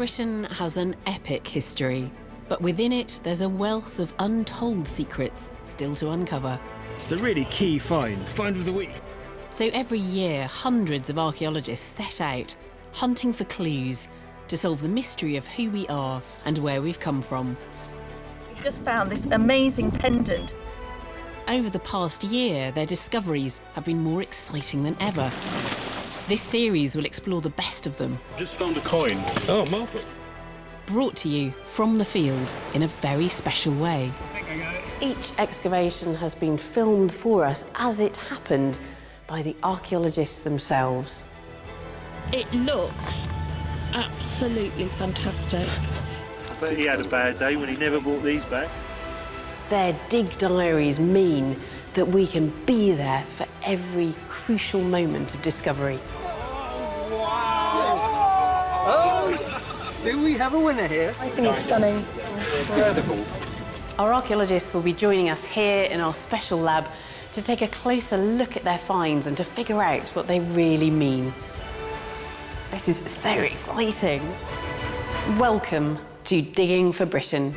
Britain has an epic history, but within it there's a wealth of untold secrets still to uncover. It's a really key find of the week. So every year, hundreds of archaeologists set out, hunting for clues to solve the mystery of who we are and where we've come from. We've just found this amazing pendant. Over the past year, their discoveries have been more exciting than ever. This series will explore the best of them. Just found a coin. Oh, marvellous. Brought to you from the field in a very special way. I think I got it. Each excavation has been filmed for us as it happened by the archaeologists themselves. It looks absolutely fantastic. I bet he had a bad day when he never brought these back. Their dig diaries mean that we can be there for every crucial moment of discovery. Oh, do we have a winner here? I think it's stunning. Incredible. Our archaeologists will be joining us here in our special lab to take a closer look at their finds and to figure out what they really mean. This is so exciting. Welcome to Digging for Britain.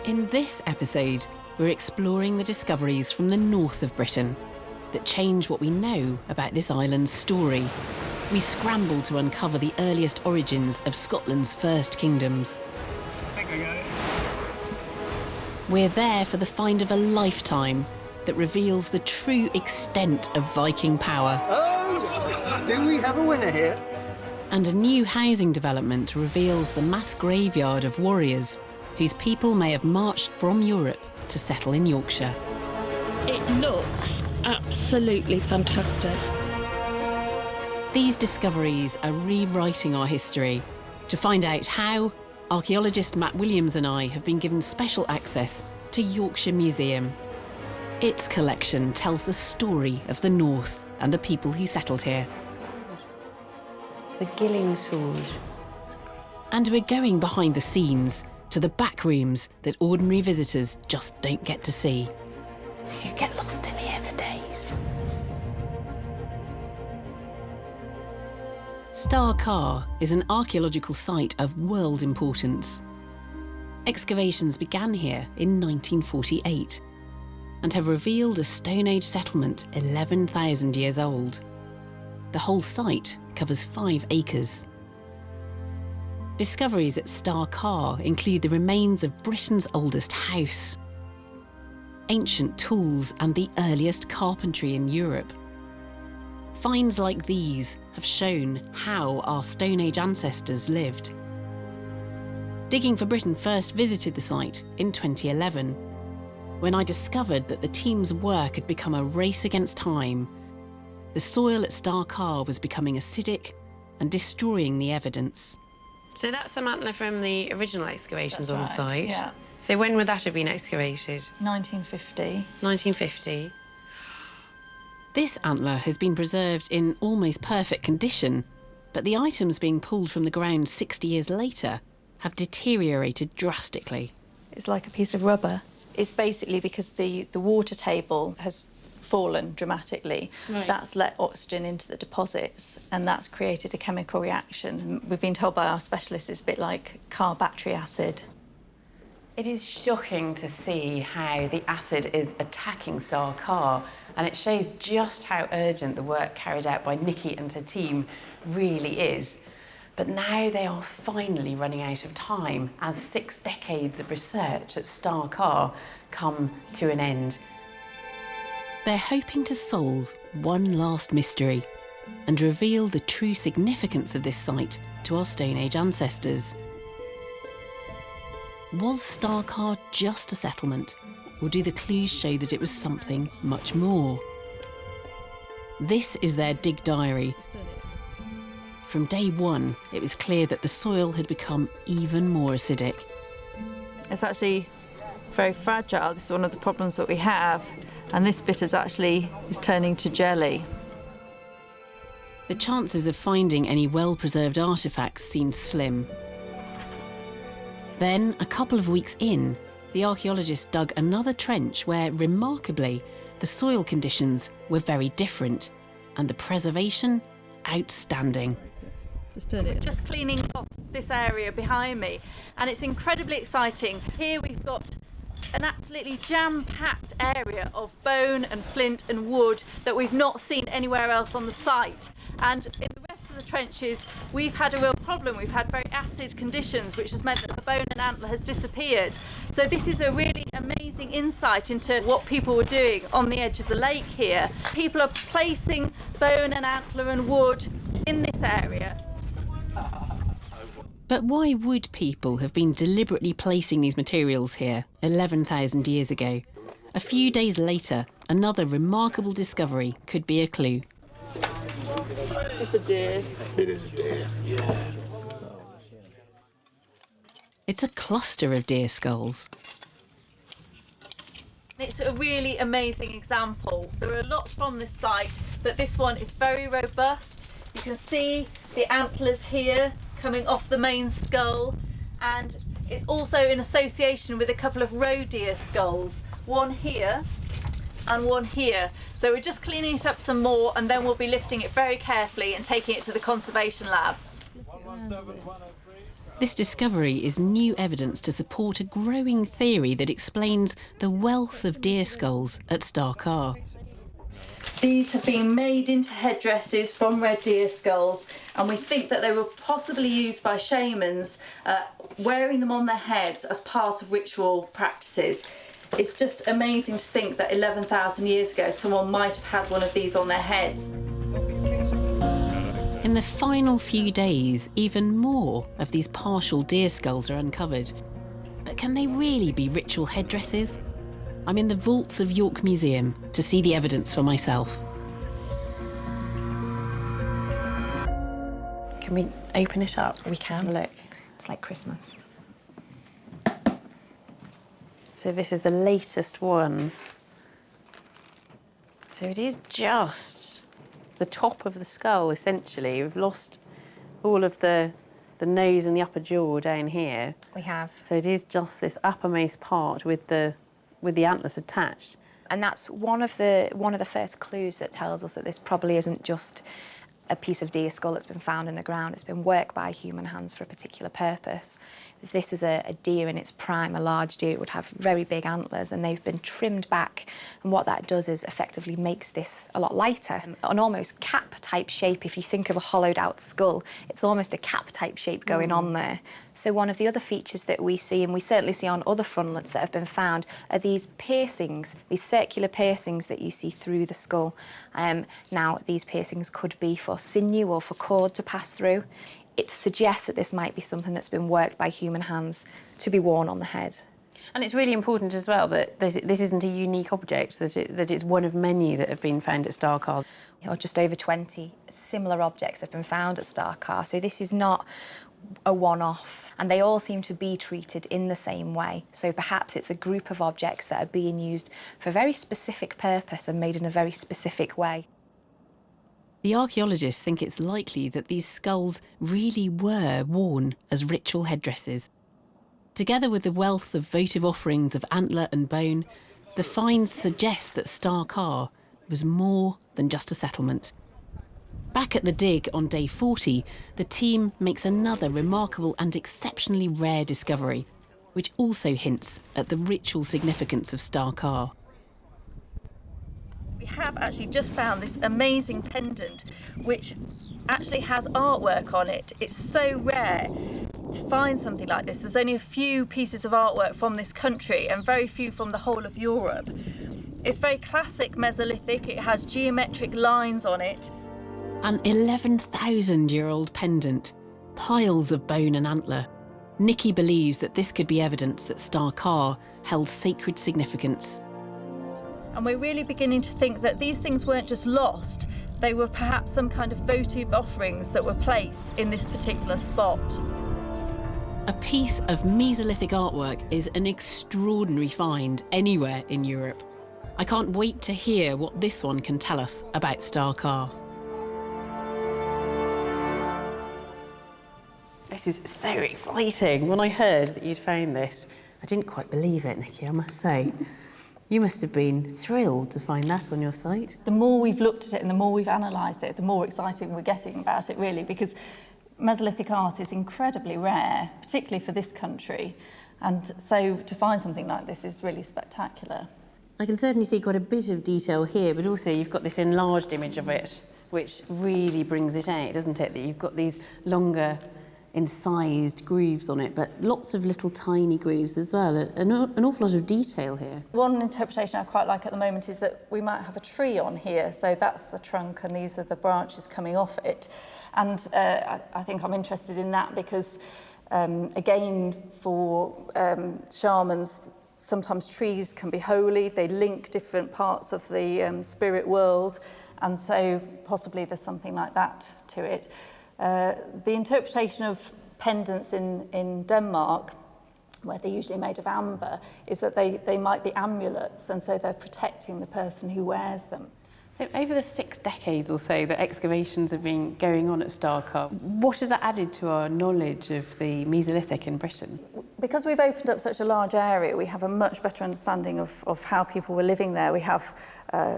In this episode, we're exploring the discoveries from the north of Britain that change what we know about this island's story. We scramble to uncover the earliest origins of Scotland's first kingdoms. I think I got it. We're there for the find of a lifetime that reveals the true extent of Viking power. Oh, do we have a winner here? And a new housing development reveals the mass graveyard of warriors whose people may have marched from Europe to settle in Yorkshire. It looks absolutely fantastic. These discoveries are rewriting our history. To find out how, archaeologist Matt Williams and I have been given special access to Yorkshire Museum. Its collection tells the story of the North and the people who settled here. The Gilling Sword. And we're going behind the scenes to the back rooms that ordinary visitors just don't get to see. You could get lost in here for days. Carr is an archaeological site of world importance. Excavations began here in 1948 and have revealed a Stone Age settlement 11,000 years old. The whole site covers 5 acres. Discoveries at Carr include the remains of Britain's oldest house, ancient tools and the earliest carpentry in Europe. Finds like these have shown how our Stone Age ancestors lived. Digging for Britain first visited the site in 2011, when I discovered that the team's work had become a race against time. The soil at Carr was becoming acidic and destroying the evidence. So that's some antler from the original excavations on the site. Yeah. So when would that have been excavated? 1950. 1950. This antler has been preserved in almost perfect condition, but the items being pulled from the ground 60 years later have deteriorated drastically. It's like a piece of rubber. It's basically because the water table has fallen dramatically. Right. That's let oxygen into the deposits and that's created a chemical reaction. We've been told by our specialists it's a bit like Carr battery acid. It is shocking to see how the acid is attacking Carr, and it shows just how urgent the work carried out by Nikki and her team really is. But now they are finally running out of time as 6 decades of research at Carr come to an end. They're hoping to solve one last mystery and reveal the true significance of this site to our Stone Age ancestors. Was Carr just a settlement, or do the clues show that it was something much more? This is their dig diary. From day one, it was clear that the soil had become even more acidic. It's actually very fragile. This is one of the problems that we have. And this bit is turning to jelly. The chances of finding any well-preserved artefacts seemed slim. Then, a couple of weeks in, the archaeologists dug another trench where, remarkably, the soil conditions were very different and the preservation outstanding. Just turn it. Just cleaning off this area behind me, and it's incredibly exciting. Here we've got an absolutely jam-packed area of bone and flint and wood that we've not seen anywhere else on the site. And in the rest of the trenches, we've had a real problem. We've had very acid conditions, which has meant that the bone and antler has disappeared. So this is a really amazing insight into what people were doing on the edge of the lake here. People are placing bone and antler and wood in this area. But why would people have been deliberately placing these materials here 11,000 years ago? A few days later, another remarkable discovery could be a clue. It's a deer. It is a deer. Yeah. It's a cluster of deer skulls. It's a really amazing example. There are lots from this site, but this one is very robust. You can see the antlers here coming off the main skull, and it's also in association with a couple of roe deer skulls, one here and one here. So we're just cleaning it up some more, and then we'll be lifting it very carefully and taking it to the conservation labs. This discovery is new evidence to support a growing theory that explains the wealth of deer skulls at Carr. These have been made into headdresses from red deer skulls, and we think that they were possibly used by shamans, wearing them on their heads as part of ritual practices. It's just amazing to think that 11,000 years ago someone might have had one of these on their heads. In the final few days, even more of these partial deer skulls are uncovered. But can they really be ritual headdresses? I'm in the vaults of York Museum to see the evidence for myself. Can we open it up? We can. Look. It's like Christmas. So this is the latest one. So it is just the top of the skull, essentially. We've lost all of the nose and the upper jaw down here. We have. So it is just this uppermost part with the antlers attached. And that's one of the first clues that tells us that this probably isn't just a piece of deer skull that's been found in the ground. It's been worked by human hands for a particular purpose. If this is a deer in its prime, a large deer, it would have very big antlers, and they've been trimmed back. And what that does is effectively makes this a lot lighter. An almost cap-type shape. If you think of a hollowed-out skull, it's almost a cap-type shape going on there. So one of the other features that we see, and we certainly see on other frontlets that have been found, are these piercings, these circular piercings that you see through the skull. Now, these piercings could be for sinew or for cord to pass through. It suggests that this might be something that's been worked by human hands to be worn on the head. And it's really important as well that this isn't a unique object, that it's one of many that have been found at Carr. Or just over 20 similar objects have been found at Carr, so this is not a one-off, and they all seem to be treated in the same way. So perhaps it's a group of objects that are being used for a very specific purpose and made in a very specific way. The archaeologists think it's likely that these skulls really were worn as ritual headdresses. Together with the wealth of votive offerings of antler and bone, the finds suggest that Carr was more than just a settlement. Back at the dig on day 40, the team makes another remarkable and exceptionally rare discovery, which also hints at the ritual significance of Carr. We have actually just found this amazing pendant, which actually has artwork on it. It's so rare to find something like this. There's only a few pieces of artwork from this country and very few from the whole of Europe. It's very classic Mesolithic. It has geometric lines on it. An 11,000-year-old pendant, piles of bone and antler. Nikki believes that this could be evidence that Carr held sacred significance. And we're really beginning to think that these things weren't just lost, they were perhaps some kind of votive offerings that were placed in this particular spot. A piece of Mesolithic artwork is an extraordinary find anywhere in Europe. I can't wait to hear what this one can tell us about Carr. This is so exciting. When I heard that you'd found this, I didn't quite believe it, Nikki, I must say. You must have been thrilled to find that on your site. The more we've looked at it and the more we've analysed it, the more excited we're getting about it, really, because Mesolithic art is incredibly rare, particularly for this country. And so to find something like this is really spectacular. I can certainly see quite a bit of detail here, but also you've got this enlarged image of it, which really brings it out, doesn't it? That you've got these longer, incised grooves on it, but lots of little tiny grooves as well. An awful lot of detail here. One interpretation I quite like at the moment is that we might have a tree on here, so that's the trunk and these are the branches coming off it. And I think I'm interested in that because, again, for shamans, sometimes trees can be holy. They link different parts of the spirit world, and so possibly there's something like that to it. The interpretation of pendants in Denmark, where they're usually made of amber, is that they might be amulets, and so they're protecting the person who wears them. So over the 6 decades or so that excavations have been going on at Carr, what has that added to our knowledge of the Mesolithic in Britain? Because we've opened up such a large area, we have a much better understanding of how people were living there. We have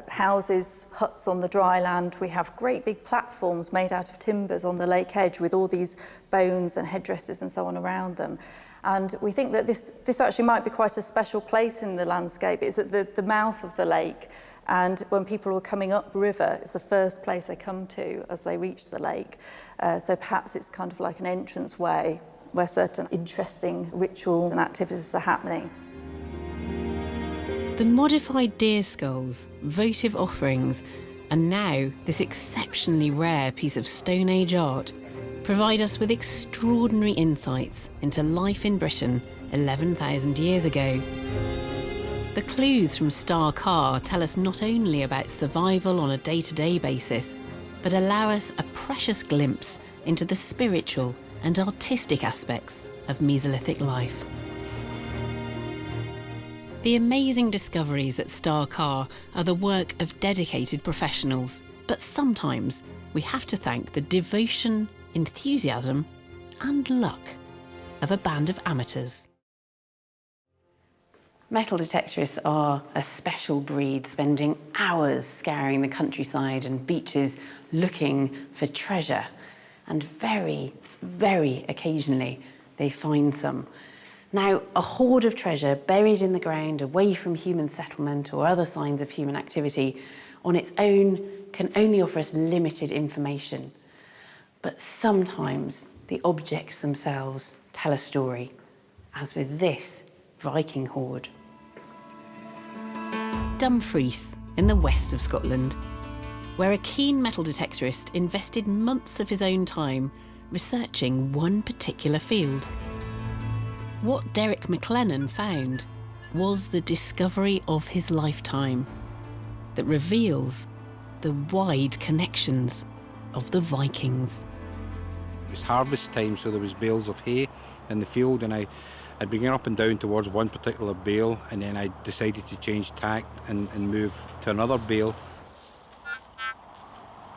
houses, huts on the dry land. We have great big platforms made out of timbers on the lake edge with all these bones and headdresses and so on around them. And we think that this actually might be quite a special place in the landscape. It's at the mouth of the lake. And when people are coming up river, it's the first place they come to as they reach the lake. So perhaps it's kind of like an entrance way where certain interesting rituals and activities are happening. The modified deer skulls, votive offerings, and now this exceptionally rare piece of Stone Age art provide us with extraordinary insights into life in Britain 11,000 years ago. The clues from Carr tell us not only about survival on a day-to-day basis, but allow us a precious glimpse into the spiritual and artistic aspects of Mesolithic life. The amazing discoveries at Carr are the work of dedicated professionals, but sometimes we have to thank the devotion, enthusiasm, and luck of a band of amateurs. Metal detectorists are a special breed, spending hours scouring the countryside and beaches looking for treasure. And very, very occasionally, they find some. Now, a hoard of treasure buried in the ground away from human settlement or other signs of human activity on its own can only offer us limited information. But sometimes the objects themselves tell a story, as with this Viking hoard. Dumfries, in the west of Scotland, where a keen metal detectorist invested months of his own time researching one particular field. What Derek McLennan found was the discovery of his lifetime that reveals the wide connections of the Vikings. It was harvest time, so there was bales of hay in the field, and I'd been going up and down towards one particular bale, and then I decided to change tack and move to another bale.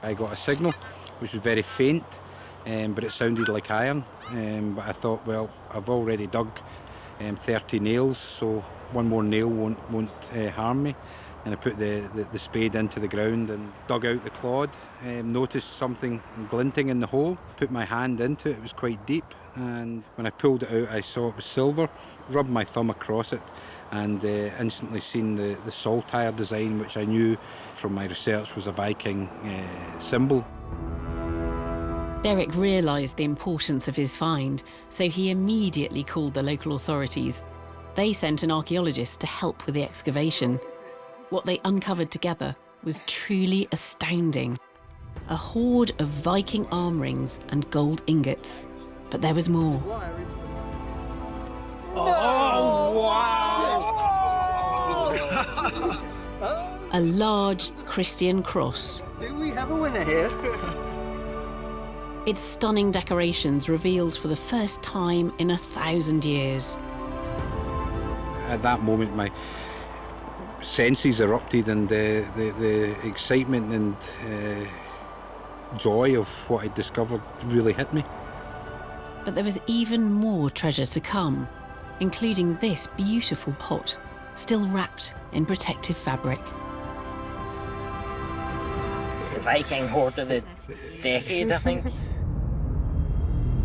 I got a signal, which was very faint, but it sounded like iron. But I thought, well, I've already dug 30 nails, so one more nail won't harm me. And I put the spade into the ground and dug out the clod. Noticed something glinting in the hole, put my hand into it, it was quite deep. And when I pulled it out, I saw it was silver, rubbed my thumb across it, and instantly seen the saltire design, which I knew from my research was a Viking symbol. Derek realised the importance of his find, so he immediately called the local authorities. They sent an archaeologist to help with the excavation. What they uncovered together was truly astounding. A hoard of Viking arm rings and gold ingots. But there was more. Oh, wow! A large Christian cross. Do we have a winner here? Its stunning decorations revealed for the first time in 1,000 years. At that moment, my senses erupted, and the excitement and joy of what I discovered really hit me. But there was even more treasure to come. including this beautiful pot, still wrapped in protective fabric. The Viking hoard of the decade, I think.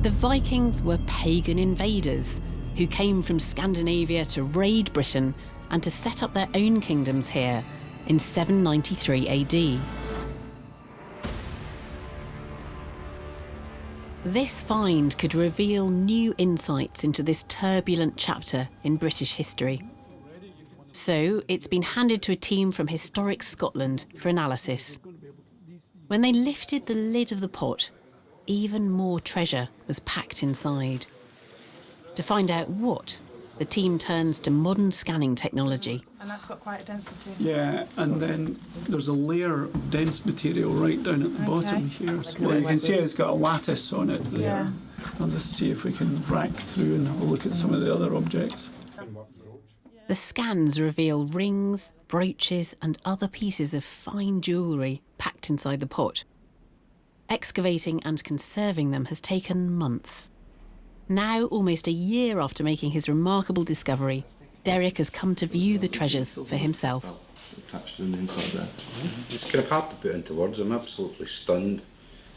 The Vikings were pagan invaders who came from Scandinavia to raid Britain and to set up their own kingdoms here in 793 AD. This find could reveal new insights into this turbulent chapter in British history. So it's been handed to a team from Historic Scotland for analysis. When they lifted the lid of the pot, even more treasure was packed inside. To find out what, the team turns to modern scanning technology. And that's got quite a density. Yeah, and then there's a layer of dense material right down at the bottom here. So you can see it's got a lattice on it there. Yeah. I'll just see if we can rack through and have a look at some of the other objects. The scans reveal rings, brooches and other pieces of fine jewellery packed inside the pot. Excavating and conserving them has taken months. Now, almost a year after making his remarkable discovery, Derek has come to view the treasures for himself. Attached to the inside there. It's kind of hard to put into words. I'm absolutely stunned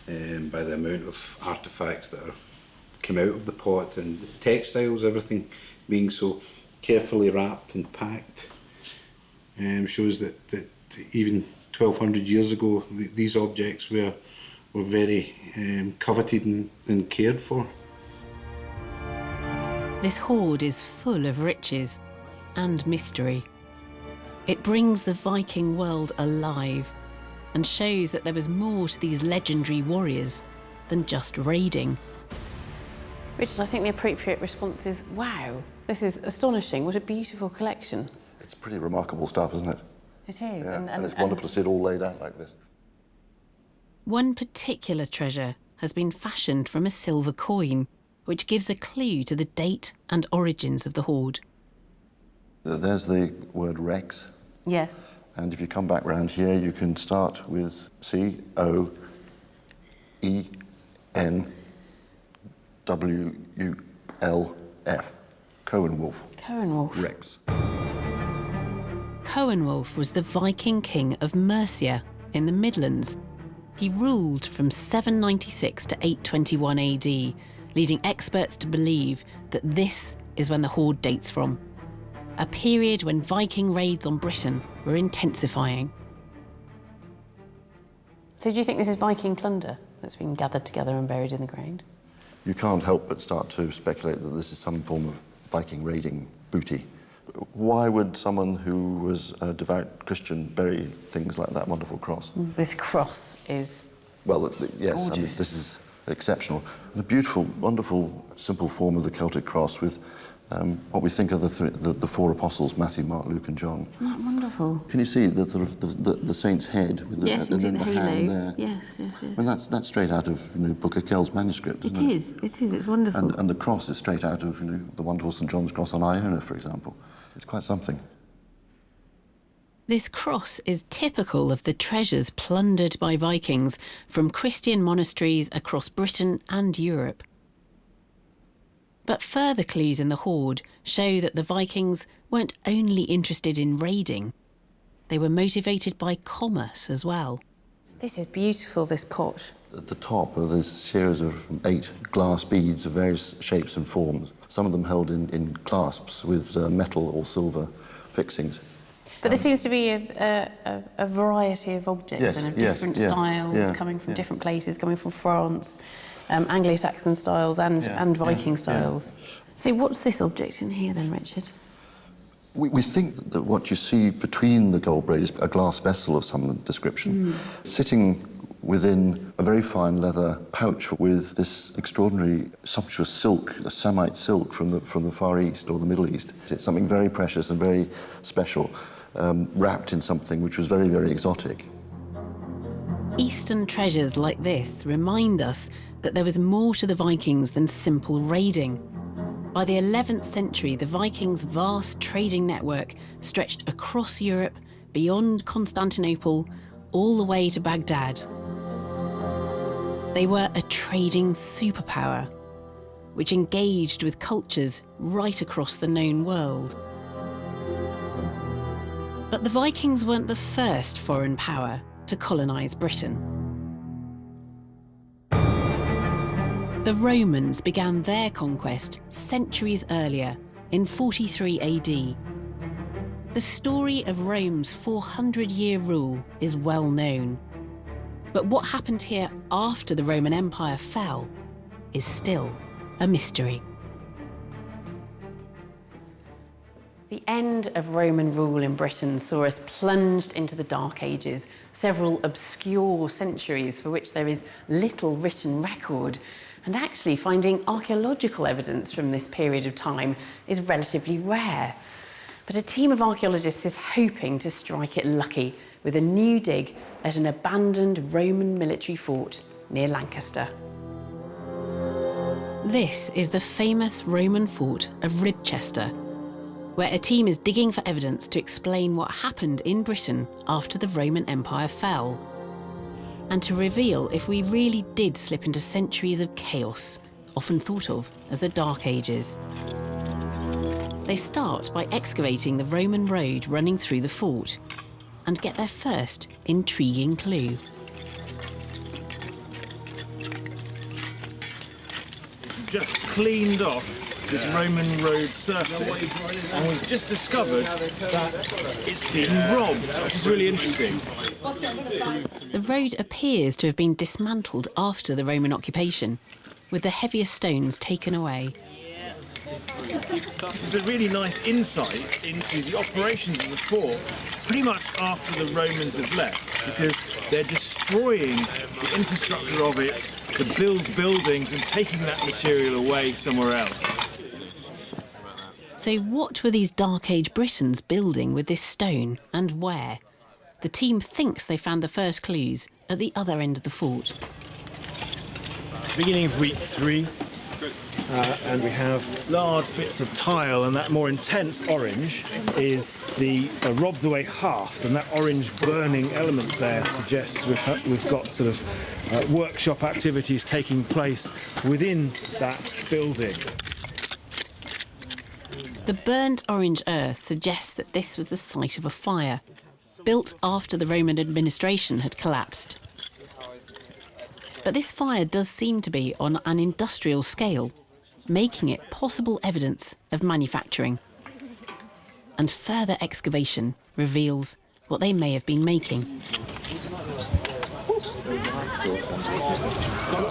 by the amount of artefacts that come out of the pot, and the textiles, everything being so carefully wrapped and packed, shows that even 1200 years ago these objects were very coveted and cared for. This hoard is full of riches and mystery. It brings the Viking world alive and shows that there was more to these legendary warriors than just raiding. Richard, I think the appropriate response is, wow, this is astonishing. What a beautiful collection. It's pretty remarkable stuff, isn't it? It is. Yeah. And it's wonderful to see it all laid out like this. One particular treasure has been fashioned from a silver coin, which gives a clue to the date and origins of the hoard. There's the word Rex. Yes. And if you come back round here, you can start with C-O-E-N-W-U-L-F. Cohenwulf. Cohenwulf. Rex. Cohenwulf was the Viking king of Mercia in the Midlands. He ruled from 796 to 821 AD, leading experts to believe that this is when the hoard dates from, a period when Viking raids on Britain were intensifying. So do you think this is Viking plunder that's been gathered together and buried in the ground? You can't help but start to speculate that this is some form of Viking raiding booty. Why would someone who was a devout Christian bury things like that wonderful cross? This cross is well, yes, I mean, gorgeous. this is exceptional. And a beautiful, wonderful, simple form of the Celtic cross with what we think are the four apostles, Matthew, Mark, Luke and John. Isn't that wonderful? Can you see the sort of the saint's head with the, Yes, and then the the halo. hand there? Yes, yes, yes. Well, that's straight out of Book of Kells manuscript, isn't it? It is, it's wonderful. And the cross is straight out of the wonderful St John's cross on Iona, for example. It's quite something. This cross is typical of the treasures plundered by Vikings from Christian monasteries across Britain and Europe. But further clues in the hoard show that the Vikings weren't only interested in raiding, they were motivated by commerce as well. This is beautiful, this pot. At the top are this series of 8 glass beads of various shapes and forms, some of them held in clasps with metal or silver fixings. But there seems to be a variety of objects and of different styles coming from different places, coming from France, Anglo-Saxon styles and Viking styles. So what's this object in here then, Richard? We think that what you see between the gold braid is a glass vessel of some description, sitting within a very fine leather pouch with this extraordinary sumptuous silk, a Samite silk from the Far East or the Middle East. It's something very precious and very special, wrapped in something which was very, very exotic. Eastern treasures like this remind us that there was more to the Vikings than simple raiding. By the 11th century, the Vikings' vast trading network stretched across Europe, beyond Constantinople, all the way to Baghdad. They were a trading superpower, which engaged with cultures right across the known world. But the Vikings weren't the first foreign power to colonise Britain. The Romans began their conquest centuries earlier, in 43 AD. The story of Rome's 400-year rule is well known. But what happened here after the Roman Empire fell is still a mystery. The end of Roman rule in Britain saw us plunged into the Dark Ages, several obscure centuries for which there is little written record. And actually finding archaeological evidence from this period of time is relatively rare. But a team of archaeologists is hoping to strike it lucky with a new dig at an abandoned Roman military fort near Lancaster. This is the famous Roman fort of Ribchester, where a team is digging for evidence to explain what happened in Britain after the Roman Empire fell, and to reveal if we really did slip into centuries of chaos, often thought of as the Dark Ages. They start by excavating the Roman road running through the fort and get their first intriguing clue. Just cleaned off this Roman road surface, and we've just discovered that it's been robbed, which is really interesting. The road appears to have been dismantled after the Roman occupation, with the heavier stones taken away. It's a really nice insight into the operations of the fort pretty much after the Romans have left, because they're destroying the infrastructure of it to build buildings and taking that material away somewhere else. So what were these Dark Age Britons building with this stone, and where? The team thinks they found the first clues at the other end of the fort. Beginning of week 3, and we have large bits of tile, and that more intense orange is the robbed away hearth, and that orange burning element there suggests we've got sort of workshop activities taking place within that building. The burnt orange earth suggests that this was the site of a fire, built after the Roman administration had collapsed. But this fire does seem to be on an industrial scale, making it possible evidence of manufacturing. And further excavation reveals what they may have been making.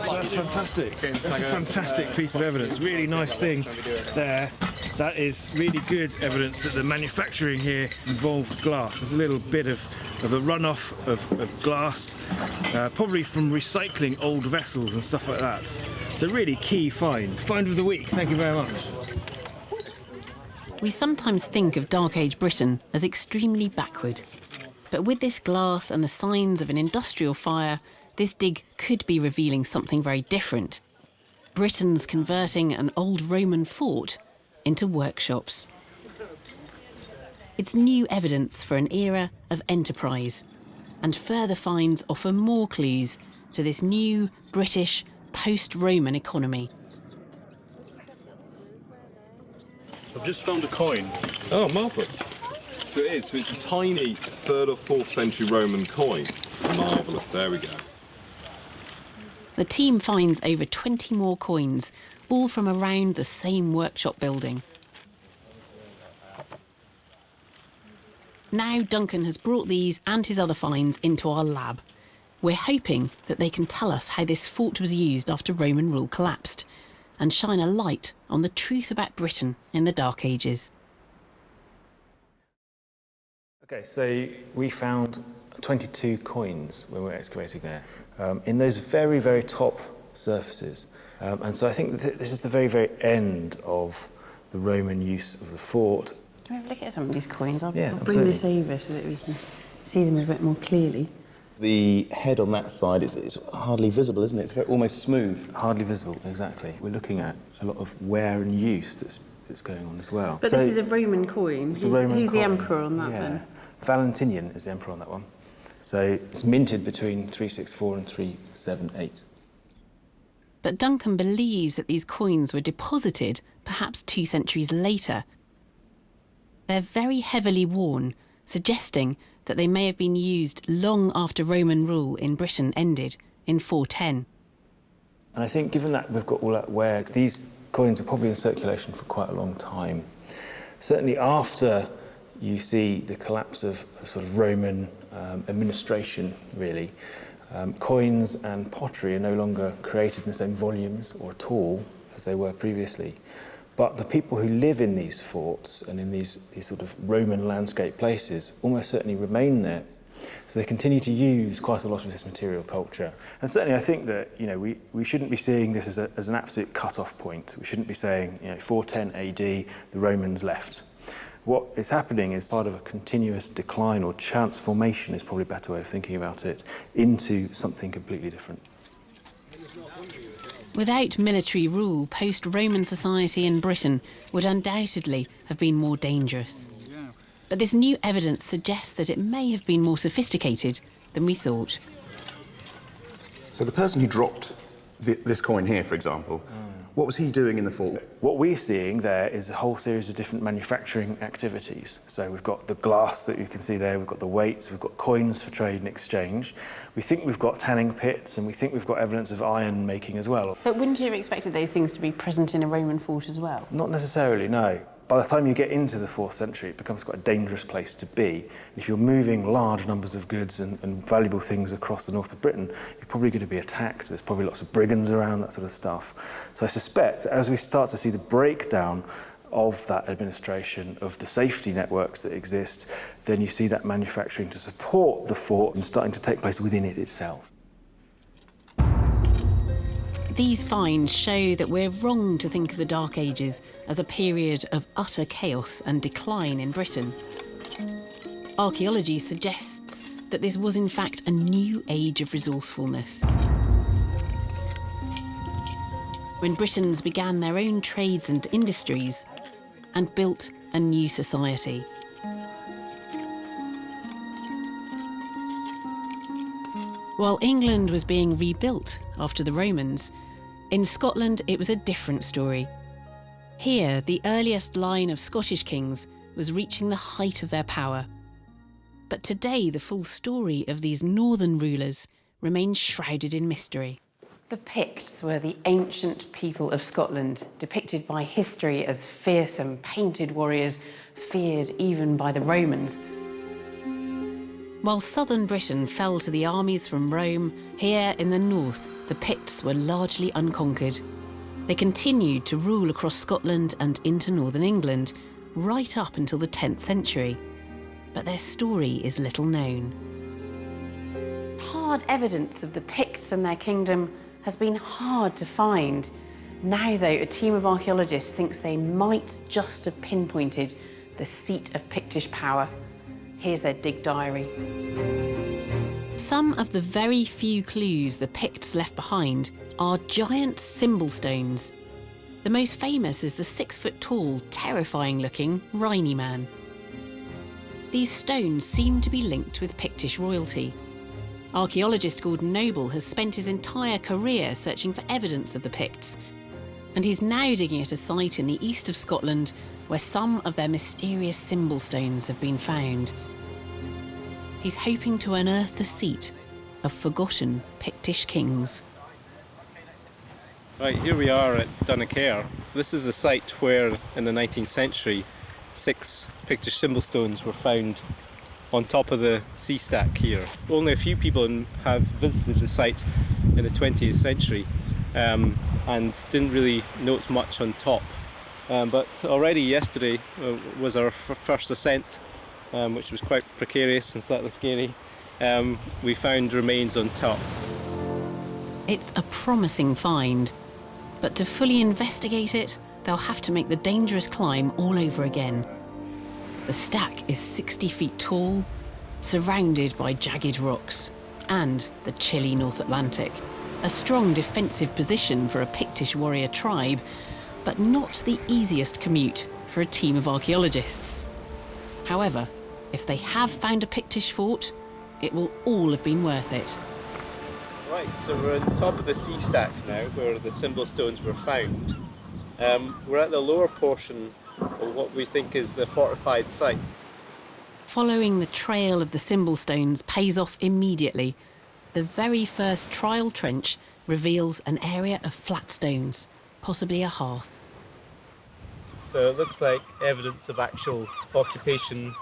That's fantastic. That's a fantastic piece of evidence. Really nice thing there. That is really good evidence that the manufacturing here involved glass. There's a little bit of a runoff of glass, probably from recycling old vessels and stuff like that. It's a really key find. Find of the week. Thank you very much. We sometimes think of Dark Age Britain as extremely backward. But with this glass and the signs of an industrial fire, this dig could be revealing something very different. Britons converting an old Roman fort into workshops. It's new evidence for an era of enterprise, and further finds offer more clues to this new British post-Roman economy. I've just found a coin. Oh, marvellous. So it is. So it's a tiny 3rd or 4th century Roman coin. Marvellous. There we go. The team finds over 20 more coins, all from around the same workshop building. Now Duncan has brought these and his other finds into our lab. We're hoping that they can tell us how this fort was used after Roman rule collapsed, and shine a light on the truth about Britain in the Dark Ages. Okay, so we found 22 coins when we were excavating there, in those very, very top surfaces. And so I think that this is the very, very end of the Roman use of the fort. Can we have a look at some of these coins? I'll Yeah, bring this over so that we can see them a bit more clearly. The head on that side is hardly visible, isn't it? It's very, almost smooth. Hardly visible, exactly. We're looking at a lot of wear and use that's going on as well. But so this is a Roman coin. Who's the emperor on that then? Valentinian is the emperor on that one. So it's minted between 364 and 378. But Duncan believes that these coins were deposited perhaps 2 centuries later. They're very heavily worn, suggesting that they may have been used long after Roman rule in Britain ended in 410. And I think given that we've got all that wear, these coins were probably in circulation for quite a long time. Certainly after you see the collapse of sort of Roman administration, really, coins and pottery are no longer created in the same volumes or at all as they were previously. But the people who live in these forts and in these sort of Roman landscape places almost certainly remain there. So they continue to use quite a lot of this material culture. And certainly I think that, you know, we shouldn't be seeing this as an absolute cut-off point. We shouldn't be saying, you know, 410 AD, the Romans left. What is happening is part of a continuous decline or transformation, is probably a better way of thinking about it, into something completely different. Without military rule, post-Roman society in Britain would undoubtedly have been more dangerous. But this new evidence suggests that it may have been more sophisticated than we thought. So the person who dropped this coin here, for example, what was he doing in the fort? What we're seeing there is a whole series of different manufacturing activities. So we've got the glass that you can see there, we've got the weights, we've got coins for trade and exchange. We think we've got tanning pits, and we think we've got evidence of iron making as well. But wouldn't you have expected those things to be present in a Roman fort as well? Not necessarily, no. By the time you get into the 4th century, it becomes quite a dangerous place to be. If you're moving large numbers of goods and valuable things across the north of Britain, you're probably going to be attacked. There's probably lots of brigands around, that sort of stuff. So I suspect that as we start to see the breakdown of that administration, of the safety networks that exist, then you see that manufacturing to support the fort and starting to take place within it itself. These finds show that we're wrong to think of the Dark Ages as a period of utter chaos and decline in Britain. Archaeology suggests that this was in fact a new age of resourcefulness, when Britons began their own trades and industries and built a new society. While England was being rebuilt after the Romans, in Scotland it was a different story. Here, the earliest line of Scottish kings was reaching the height of their power. But today, the full story of these northern rulers remains shrouded in mystery. The Picts were the ancient people of Scotland, depicted by history as fearsome, painted warriors, feared even by the Romans. While southern Britain fell to the armies from Rome, here in the north, the Picts were largely unconquered. They continued to rule across Scotland and into northern England, right up until the 10th century. But their story is little known. Hard evidence of the Picts and their kingdom has been hard to find. Now, though, a team of archaeologists thinks they might just have pinpointed the seat of Pictish power. Here's their dig diary. Some of the very few clues the Picts left behind are giant symbol stones. The most famous is the 6-foot-tall, terrifying-looking Rhynie Man. These stones seem to be linked with Pictish royalty. Archaeologist Gordon Noble has spent his entire career searching for evidence of the Picts, and he's now digging at a site in the east of Scotland where some of their mysterious symbol stones have been found. He's hoping to unearth the seat of forgotten Pictish kings. Right, here we are at Carr. This is the site where, in the 19th century, 6 Pictish symbol stones were found on top of the sea stack here. Only a few people have visited the site in the 20th century and didn't really note much on top. But already yesterday was our first ascent, which was quite precarious and slightly scary. We found remains on top. It's a promising find, but to fully investigate it, they'll have to make the dangerous climb all over again. The stack is 60 feet tall, surrounded by jagged rocks, and the chilly North Atlantic. A strong defensive position for a Pictish warrior tribe, but not the easiest commute for a team of archaeologists. However, if they have found a Pictish fort, it will all have been worth it. Right, so we're on top of the sea stack now, where the symbol stones were found. We're at the lower portion of what we think is the fortified site. Following the trail of the symbol stones pays off immediately. The very first trial trench reveals an area of flat stones, possibly a hearth. So it looks like evidence of actual occupation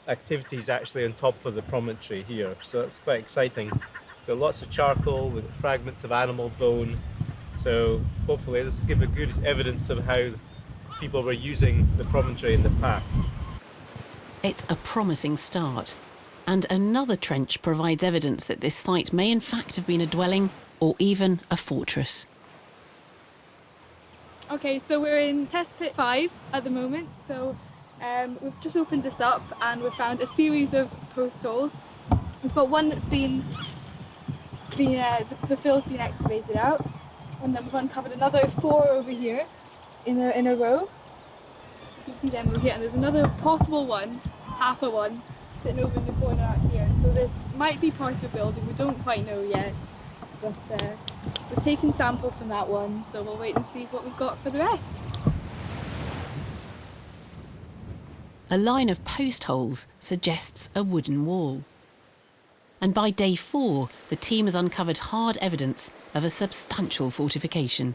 activities actually on top of the promontory here, so that's quite exciting. We've got lots of charcoal with fragments of animal bone, so hopefully this will give a good evidence of how people were using the promontory in the past. It's a promising start, and another trench provides evidence that this site may in fact have been a dwelling or even a fortress. Okay, so we're in test pit 5 at the moment, so we've just opened this up and we've found a series of post holes. We've got one that's the fill's been excavated out, and then we've uncovered another 4 over here in a row. You can see them over here, and there's another possible one, half a one, sitting over in the corner out here. So this might be part of a building, we don't quite know yet, but we're taking samples from that one, so we'll wait and see what we've got for the rest. A line of post holes suggests a wooden wall. And by day 4, the team has uncovered hard evidence of a substantial fortification.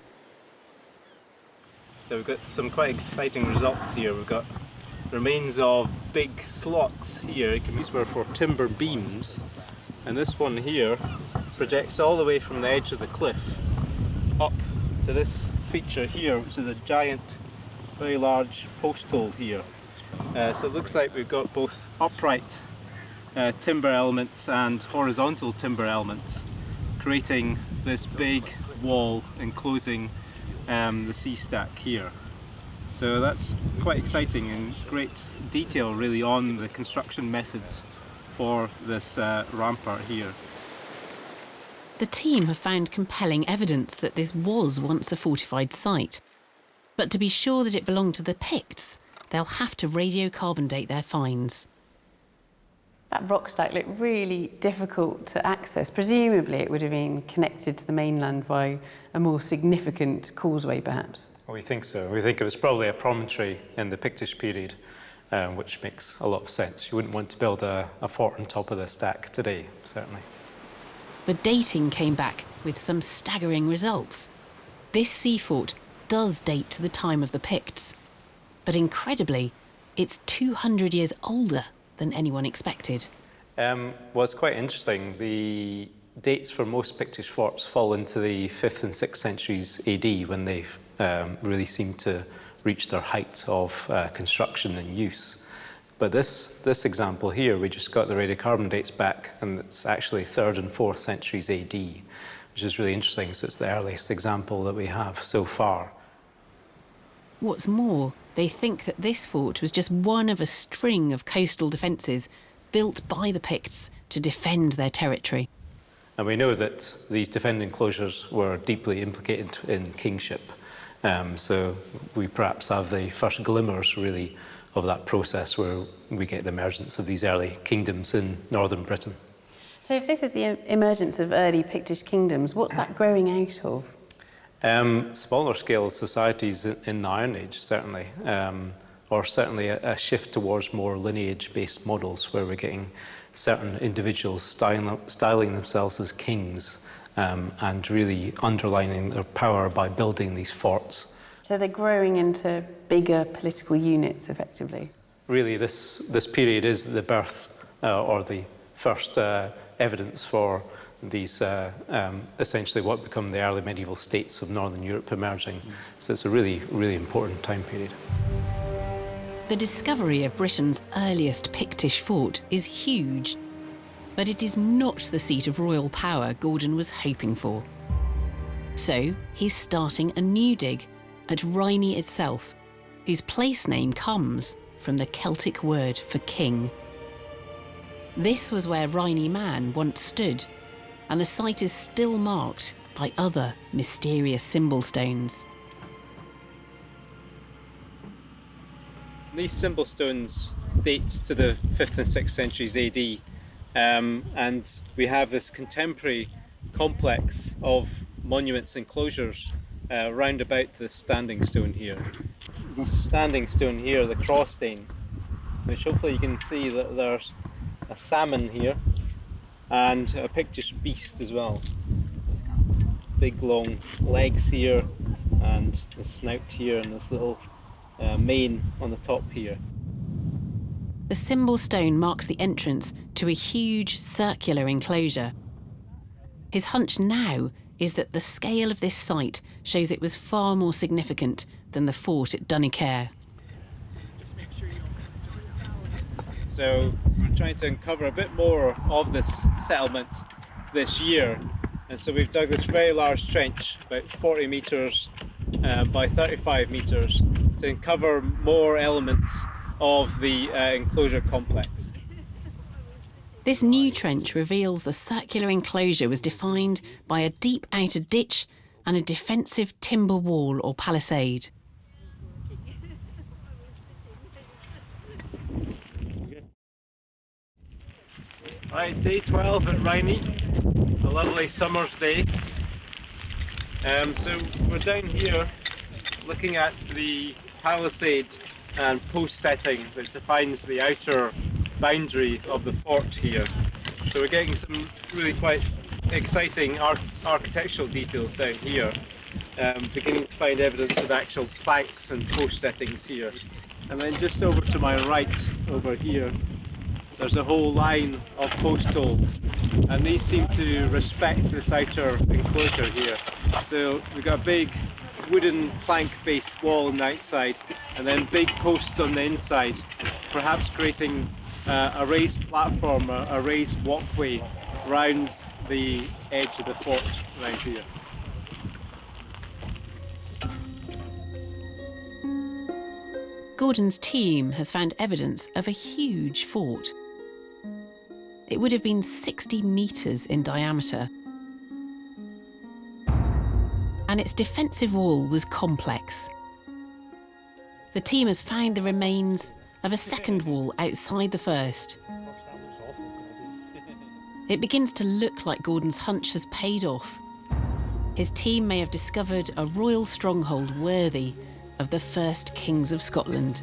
So we've got some quite exciting results here. We've got remains of big slots here. These were for timber beams, and this one here projects all the way from the edge of the cliff up to this feature here, which is a giant, very large post hole here. So it looks like we've got both upright timber elements and horizontal timber elements, creating this big wall enclosing the sea stack here. So that's quite exciting and great detail really on the construction methods for this rampart here. The team have found compelling evidence that this was once a fortified site. But to be sure that it belonged to the Picts, they'll have to radiocarbon date their finds. That rock stack looked really difficult to access. Presumably it would have been connected to the mainland by a more significant causeway, perhaps. We think so. We think it was probably a promontory in the Pictish period, which makes a lot of sense. You wouldn't want to build a fort on top of the stack today, certainly. The dating came back with some staggering results. This sea fort does date to the time of the Picts, but incredibly, it's 200 years older than anyone expected. Well, it's quite interesting. The dates for most Pictish forts fall into the 5th and 6th centuries AD, when they really seem to reach their height of construction and use. But this example here, we just got the radiocarbon dates back, and it's actually 3rd and 4th centuries AD, which is really interesting, so it's the earliest example that we have so far. What's more, they think that this fort was just one of a string of coastal defences built by the Picts to defend their territory. And we know that these defending enclosures were deeply implicated in kingship, so we perhaps have the first glimmers, really, of that process where we get the emergence of these early kingdoms in northern Britain. So if this is the emergence of early Pictish kingdoms, what's that growing out of? Smaller scale societies in the Iron Age, certainly, or certainly a shift towards more lineage-based models where we're getting certain individuals styling themselves as kings and really underlining their power by building these forts. So they're growing into bigger political units, effectively? Really, this period is the birth or the first evidence for these essentially what become the early medieval states of Northern Europe emerging. So it's a really, really important time period. The discovery of Britain's earliest Pictish fort is huge, but it is not the seat of royal power Gordon was hoping for. So he's starting a new dig at Rhynie itself, whose place name comes from the Celtic word for king. This was where Rhynie Man once stood, and the site is still marked by other mysterious symbol stones. These symbol stones date to the 5th and 6th centuries AD, and we have this contemporary complex of monuments enclosures round about the standing stone here. The standing stone here, the cross stain, which hopefully you can see that there's a salmon here and a Pictish beast as well. It's got big long legs here and the snout here and this little mane on the top here. The symbol stone marks the entrance to a huge circular enclosure. His hunch now is that the scale of this site shows it was far more significant than the fort at Dunnicare. So we're trying to uncover a bit more of this settlement this year, and so we've dug this very large trench, about 40 metres by 35 metres, to uncover more elements of the enclosure complex. This new trench reveals the circular enclosure was defined by a deep outer ditch and a defensive timber wall or palisade. Right, day 12 at Rhynie, a lovely summer's day. So we're down here looking at the palisade and post setting that defines the outer boundary of the fort here. So we're getting some really quite exciting architectural details down here, beginning to find evidence of actual planks and post settings here. And then just over to my right, over here, there's a whole line of post holes, and these seem to respect this outer enclosure here. So we've got a big wooden plank-based wall on the outside, and then big posts on the inside, perhaps creating a raised platform, a raised walkway round the edge of the fort right here. Gordon's team has found evidence of a huge fort. It would have been 60 metres in diameter, and its defensive wall was complex. The team has found the remains of a second wall outside the first. It begins to look like Gordon's hunch has paid off. His team may have discovered a royal stronghold worthy of the first kings of Scotland.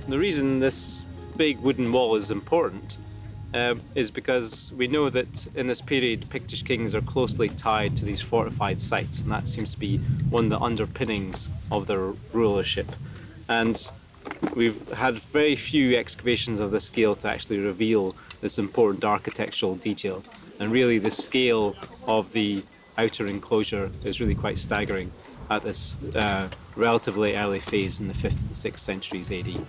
The reason this big wooden wall is important is because we know that in this period Pictish kings are closely tied to these fortified sites, and that seems to be one of the underpinnings of their rulership. And we've had very few excavations of this scale to actually reveal this important architectural detail, and really the scale of the outer enclosure is really quite staggering at this relatively early phase in the 5th and 6th centuries AD.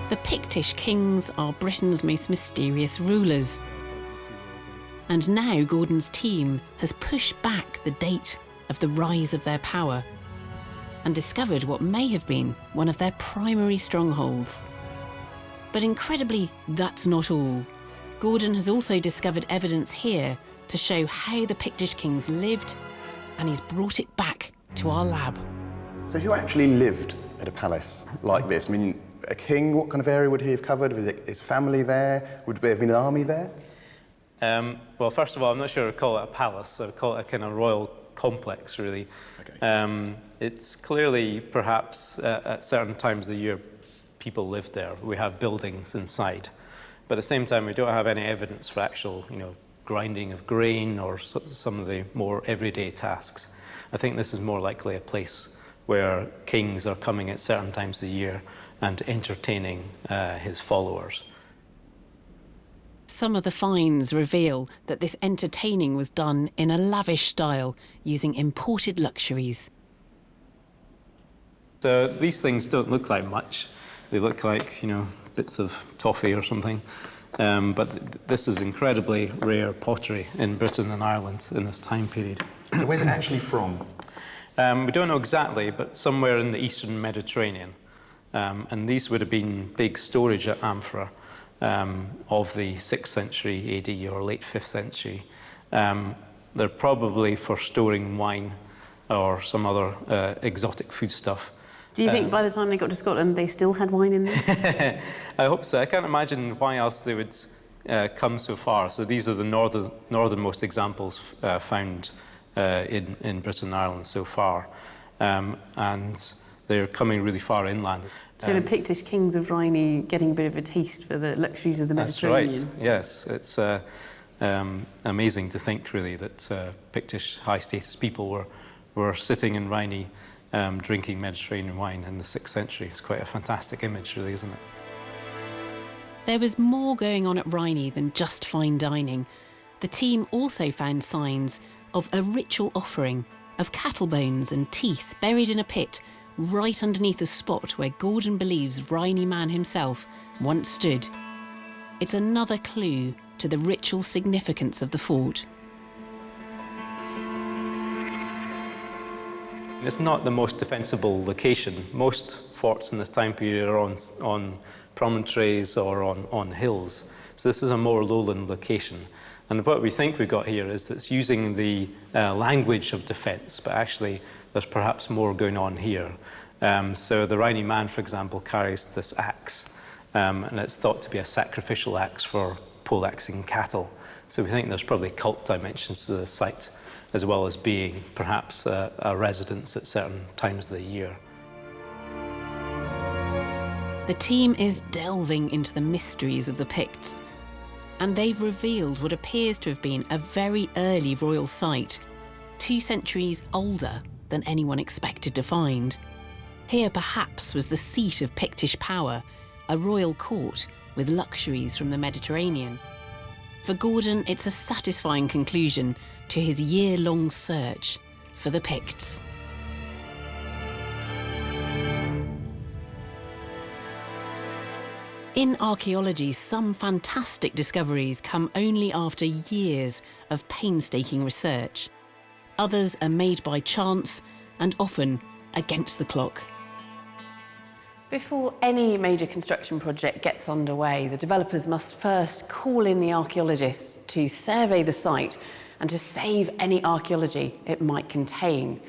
The Pictish kings are Britain's most mysterious rulers. And now Gordon's team has pushed back the date of the rise of their power and discovered what may have been one of their primary strongholds. But incredibly, that's not all. Gordon has also discovered evidence here to show how the Pictish kings lived, and he's brought it back to our lab. So who actually lived at a palace like this? I mean, a king, what kind of area would he have covered? Was it his family there? Would there have been an army there? Well, first of all, I'm not sure I'd call it a palace. I would call it a kind of royal complex, really. Okay. It's clearly, perhaps, at certain times of the year, people lived there. We have buildings inside. But at the same time, we don't have any evidence for actual, grinding of grain or some of the more everyday tasks. I think this is more likely a place where kings are coming at certain times of the year and entertaining his followers. Some of the finds reveal that this entertaining was done in a lavish style, using imported luxuries. So these things don't look like much. They look like, bits of toffee or something. But this is incredibly rare pottery in Britain and Ireland in this time period. So where's it actually from? We don't know exactly, but somewhere in the eastern Mediterranean. And these would have been big storage at Amphra of the 6th century AD or late 5th century. They're probably for storing wine or some other exotic foodstuff. Do you think by the time they got to Scotland they still had wine in there? I hope so. I can't imagine why else they would come so far. So these are the northernmost examples found in Britain and Ireland so far. And they're coming really far inland. So the Pictish kings of Rhynie getting a bit of a taste for the luxuries of the Mediterranean. That's right, yes. It's amazing to think, really, that Pictish high-status people were sitting in Rhynie drinking Mediterranean wine in the 6th century. It's quite a fantastic image, really, isn't it? There was more going on at Rhynie than just fine dining. The team also found signs of a ritual offering of cattle bones and teeth buried in a pit right underneath the spot where Gordon believes Rhynie man himself once stood. It's another clue to the ritual significance of the fort. It's not the most defensible location. Most forts in this time period are on promontories or on hills. So this is a more lowland location. And what we think we've got here is that it's using the language of defence, but actually there's perhaps more going on here. So the Rhynie man, for example, carries this axe, and it's thought to be a sacrificial axe for poleaxing cattle. So we think there's probably cult dimensions to the site, as well as being perhaps a residence at certain times of the year. The team is delving into the mysteries of the Picts, and they've revealed what appears to have been a very early royal site, 2 centuries older than anyone expected to find. Here perhaps was the seat of Pictish power, a royal court with luxuries from the Mediterranean. For Gordon, it's a satisfying conclusion to his year-long search for the Picts. In archaeology, some fantastic discoveries come only after years of painstaking research. Others are made by chance and often against the clock. Before any major construction project gets underway, the developers must first call in the archaeologists to survey the site and to save any archaeology it might contain.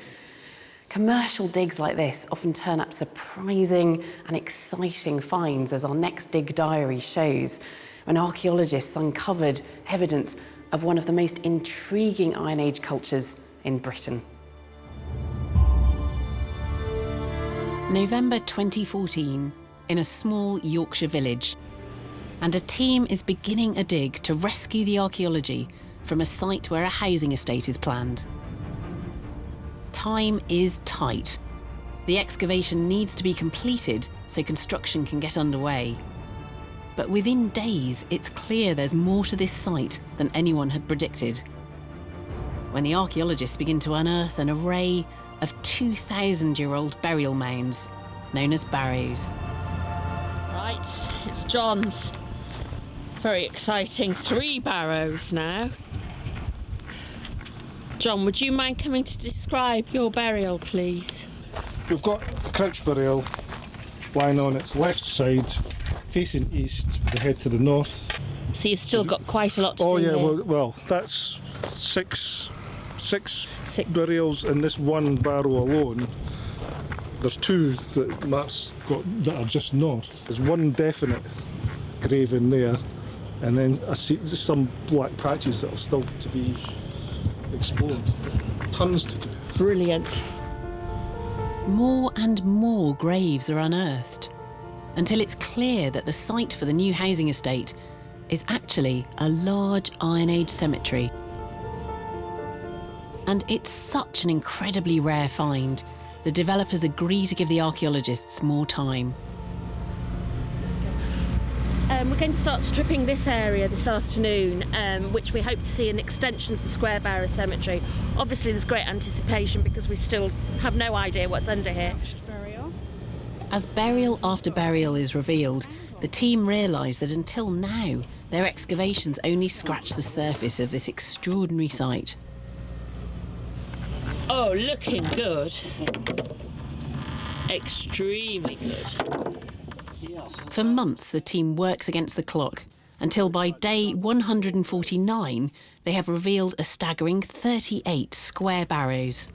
Commercial digs like this often turn up surprising and exciting finds, as our next dig diary shows, when archaeologists uncovered evidence of one of the most intriguing Iron Age cultures in Britain. November 2014, in a small Yorkshire village, and a team is beginning a dig to rescue the archaeology from a site where a housing estate is planned. Time is tight. The excavation needs to be completed so construction can get underway. But within days, it's clear there's more to this site than anyone had predicted. When the archaeologists begin to unearth an array of 2,000-year-old burial mounds, known as barrows. Right, it's John's. Very exciting 3 barrows now. John, would you mind coming to describe your burial, please? We've got a crouch burial lying on its left side, facing east, with the head to the north. So you've still got quite a lot to do. Oh yeah, here. well, that's six burials in this one barrow alone. There's 2 that Mark's got that are just north. There's one definite grave in there, and then I see some black patches that are still to be explored. Tons to do. Brilliant. More and more graves are unearthed, until it's clear that the site for the new housing estate is actually a large Iron Age cemetery. And it's such an incredibly rare find, the developers agree to give the archaeologists more time. We're going to start stripping this area this afternoon, which we hope to see an extension of the Square Barrow Cemetery. Obviously there's great anticipation because we still have no idea what's under here. As burial after burial is revealed, the team realise that until now, their excavations only scratched the surface of this extraordinary site. Oh, looking good. Extremely good. For months, the team works against the clock, until by day 149, they have revealed a staggering 38 square barrows.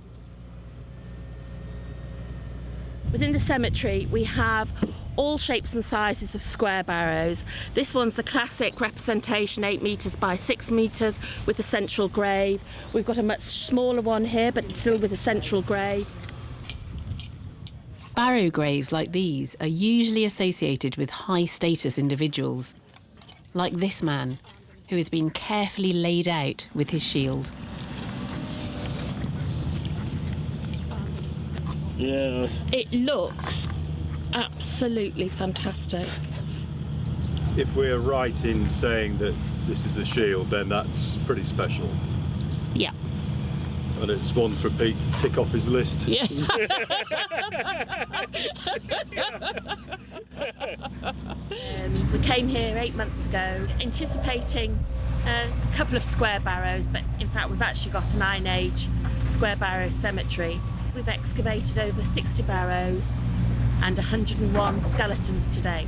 Within the cemetery, we have all shapes and sizes of square barrows. This one's the classic representation, 8 metres by 6 metres, with a central grave. We've got a much smaller one here, but still with a central grave. Barrow graves like these are usually associated with high-status individuals, like this man, who has been carefully laid out with his shield. Yes. It looks absolutely fantastic. If we're right in saying that this is a shield, then that's pretty special. Yeah. And it's one for Pete to tick off his list. Yeah. We came here 8 months ago, anticipating a couple of square barrows, but in fact we've actually got an Iron Age square barrow cemetery. We've excavated over 60 barrows and 101 skeletons to date.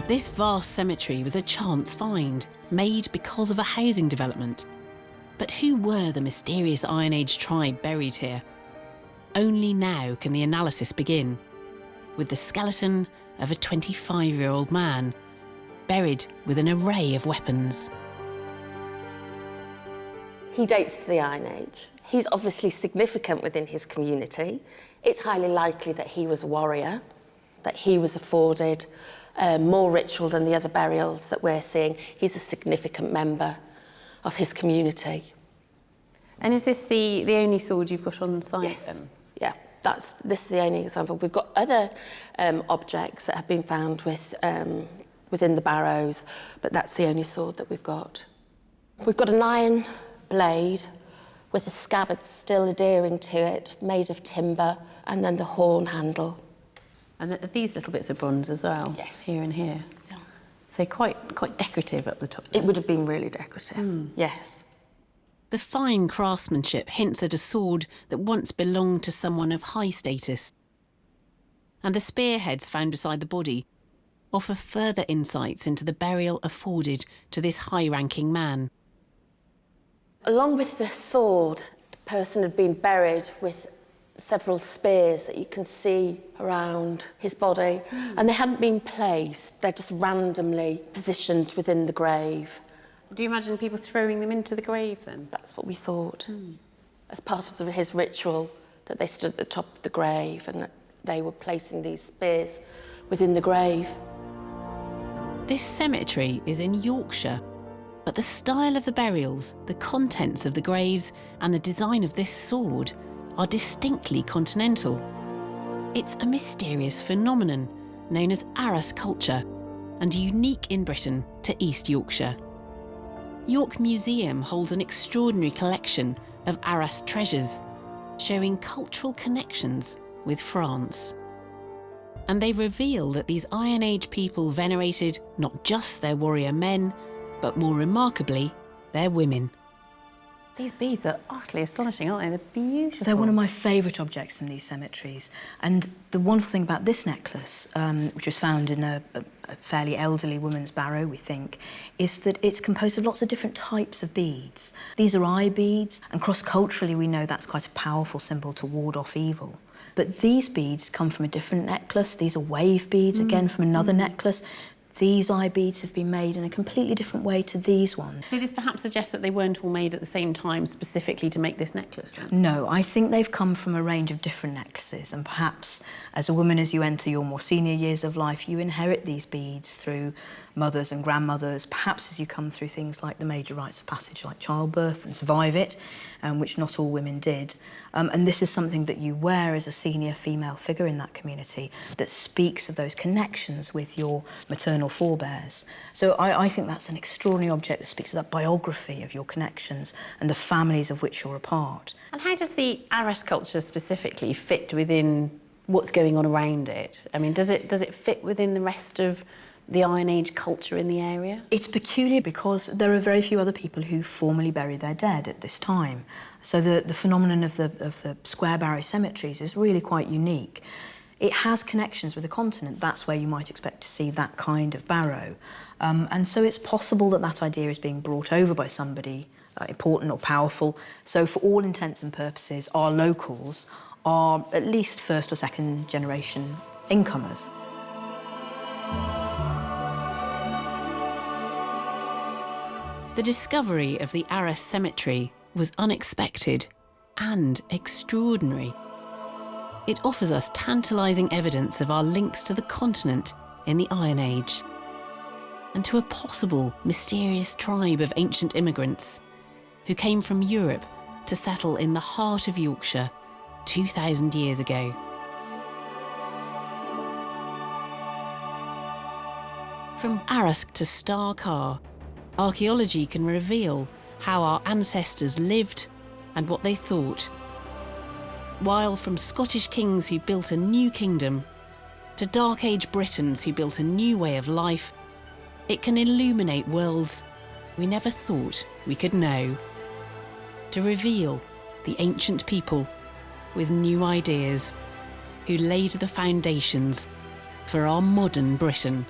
This vast cemetery was a chance find, made because of a housing development. But who were the mysterious Iron Age tribe buried here? Only now can the analysis begin, with the skeleton of a 25-year-old man, buried with an array of weapons. He dates to the Iron Age. He's obviously significant within his community. It's highly likely that he was a warrior, that he was afforded more ritual than the other burials that we're seeing. He's a significant member of his community. And is this the only sword you've got on site? Yes. Then? Yeah, this is the only example. We've got other objects that have been found within the barrows, but that's the only sword that we've got. We've got an iron blade with the scabbard still adhering to it, made of timber, and then the horn handle. And these little bits of bronze as well? Yes. Here and here? Yeah. So quite decorative up the top there. It would have been really decorative, yes. The fine craftsmanship hints at a sword that once belonged to someone of high status. And the spearheads found beside the body offer further insights into the burial afforded to this high-ranking man. Along with the sword, the person had been buried with several spears that you can see around his body, and they hadn't been placed, they're just randomly positioned within the grave. Do you imagine people throwing them into the grave then? That's what we thought. As part of his ritual, that they stood at the top of the grave and that they were placing these spears within the grave. This cemetery is in Yorkshire, but the style of the burials, the contents of the graves, and the design of this sword are distinctly continental. It's a mysterious phenomenon known as Arras culture and unique in Britain to East Yorkshire. York Museum holds an extraordinary collection of Arras treasures, showing cultural connections with France. And they reveal that these Iron Age people venerated not just their warrior men, but more remarkably, their women. These beads are utterly astonishing, aren't they? They're beautiful. They're one of my favourite objects in these cemeteries. And the wonderful thing about this necklace, which was found in a fairly elderly woman's barrow, we think, is that it's composed of lots of different types of beads. These are eye beads, and cross-culturally we know that's quite a powerful symbol to ward off evil. But these beads come from a different necklace. These are wave beads, again, from another necklace. These eye beads have been made in a completely different way to these ones. So this perhaps suggests that they weren't all made at the same time specifically to make this necklace, then? No, I think they've come from a range of different necklaces, and perhaps as a woman, as you enter your more senior years of life, you inherit these beads through mothers and grandmothers, perhaps as you come through things like the major rites of passage, like childbirth, and survive it, which not all women did. And this is something that you wear as a senior female figure in that community that speaks of those connections with your maternal forebears. So I think that's an extraordinary object that speaks of that biography of your connections and the families of which you're a part. And how does the Arras culture specifically fit within what's going on around it? I mean, does it fit within the rest of the Iron Age culture in the area? It's peculiar because there are very few other people who formally bury their dead at this time. So the phenomenon of the square barrow cemeteries is really quite unique. It has connections with the continent. That's where you might expect to see that kind of barrow. And so it's possible that that idea is being brought over by somebody important or powerful. So for all intents and purposes, our locals are at least first or second generation incomers. The discovery of the Arras Cemetery was unexpected and extraordinary. It offers us tantalising evidence of our links to the continent in the Iron Age and to a possible mysterious tribe of ancient immigrants who came from Europe to settle in the heart of Yorkshire 2,000 years ago. From Arras to Carr, archaeology can reveal how our ancestors lived and what they thought. While from Scottish kings who built a new kingdom to Dark Age Britons who built a new way of life, it can illuminate worlds we never thought we could know. To reveal the ancient people with new ideas who laid the foundations for our modern Britain.